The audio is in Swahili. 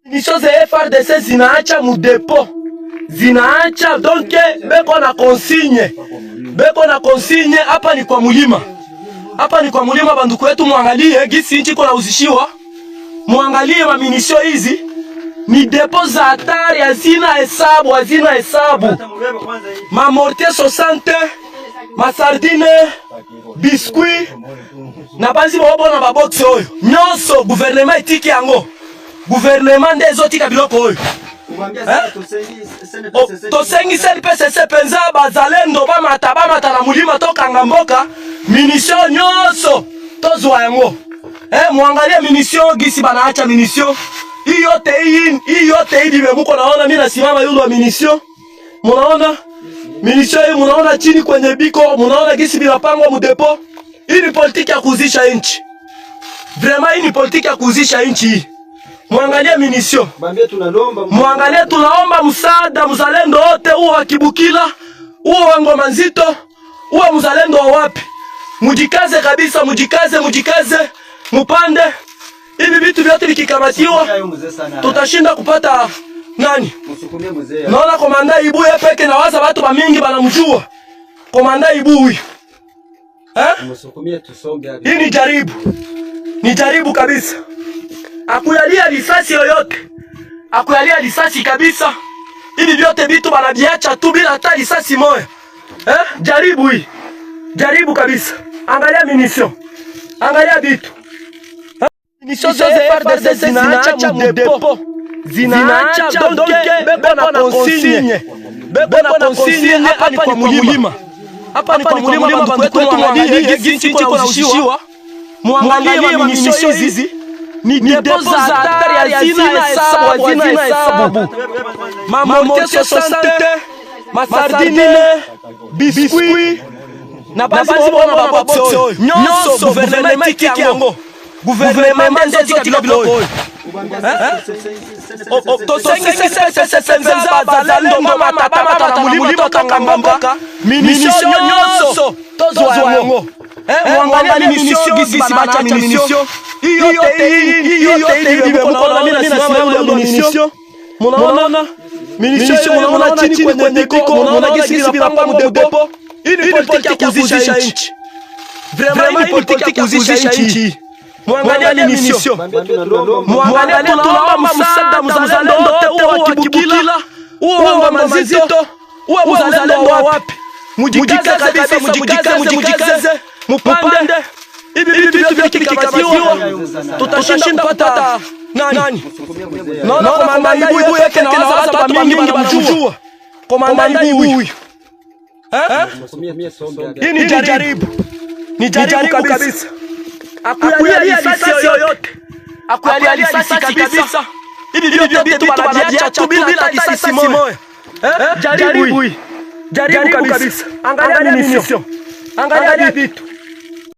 Munitions za FARDC zinaacha mu depo. Zinaacha donc beko na consigne. Beko na consigne hapa ni kwa mulima. Hapa ni kwa mulima banduku wetu muangalie gisi nchi kuna uzishiwa. Muangalie ma munitions hizi. Ni depo za hatari hazina hesabu, hazina hesabu. Ma mortier 60, ma sardine, biscuit. Na bazi babona ba box oyo. Nyonso gouvernement itiki yango. Gouvernement ndezo tika biloko oyo. Tosengi PCC penza bazalendo bamata na mulima tokanga mboka. Munition nyonso tozwa yango. Muangalie munition gisi banaacha munition. Hii yote hii muko naona mimi nasimama yule wa munition. Munaona? Munition hii munaona chini kwenye biko, munaona gisi binapangwa mu depo. Hii ni politiki ya kuuzisha nchi. Vraiment hii ni politiki ya kuuzisha nchi hii. Muangalie munition. Muangalie tunaomba msaada mzalendo wote uwe wa Kibukila, uwe wa Ngoma Nzito, uwe mzalendo wa wapi. Mujikaze kabisa, mujikaze. Mupande. Hivi vitu vyote vikikamatiwa tutashinda kupata nani? Naona komanda Ibu yeye peke na waza watu ba mingi banamjua. Komanda Ibu huyu. Hii ni jaribu. Ni jaribu kabisa. Akuyalia risasi yoyote. Akuyalia risasi kabisa. Hivi vyote vitu banaviacha tu bila hata risasi moja. Jaribu hii. Jaribu kabisa. Angalia munition. Angalia vitu. Munitions za FARDC zinaacha mu depo. Zinaacha donc beko na consigne. Beko na consigne hapa ni kwa mulima. Hapa ni kwa mulima banduku wetu muangalie gisi nchi kuna uzishiwa. Muangalie munitions hizi. Ni depo za hatari hazina hesabu, hazina hesabu. Ma mortier 60, ma sardine, biscuit. Na bazi babona ba box oyo. Nyonso gouvernement itiki yango. Gouvernement ndio tika biloko oyo. Tosengi penza bazalendo bamata na mulima tokanga mboka. Munition nyonso tozwa yango. Muangalie munition gisi bacha munition. Hii yote muko naona mimi nasimama yule munition. Munaona? Munition munaona chini kwenye biko, munaona gisi binapangwa mu depo. Hii ni politiki ya kuuzisha nchi. Vraiment hii politiki ya kuuzisha nchi. Muangalie munition. Muangalie tunaomba msaada mzalendo wote uwe wa Kibukila, uwe wa Ngoma Nzito, uwe mzalendo wa wapi. Mujikaze kabisa, mujikaze. Mupande. Hivi vitu vikikamatiwa tutashinda kupata nani? Naona komanda Ibu yake na waza watu mingi banamjua. Komanda Ibu huyu. Hii ni jaribu. Ni jaribu kabisa. Akuyalia risasi yoyote. Akuyalia risasi kabisa. Hivi vyote vitu banaviacha tu bila hata risasi moja. Jaribu hii. Jaribu kabisa. Angalia munition. Angalia vitu.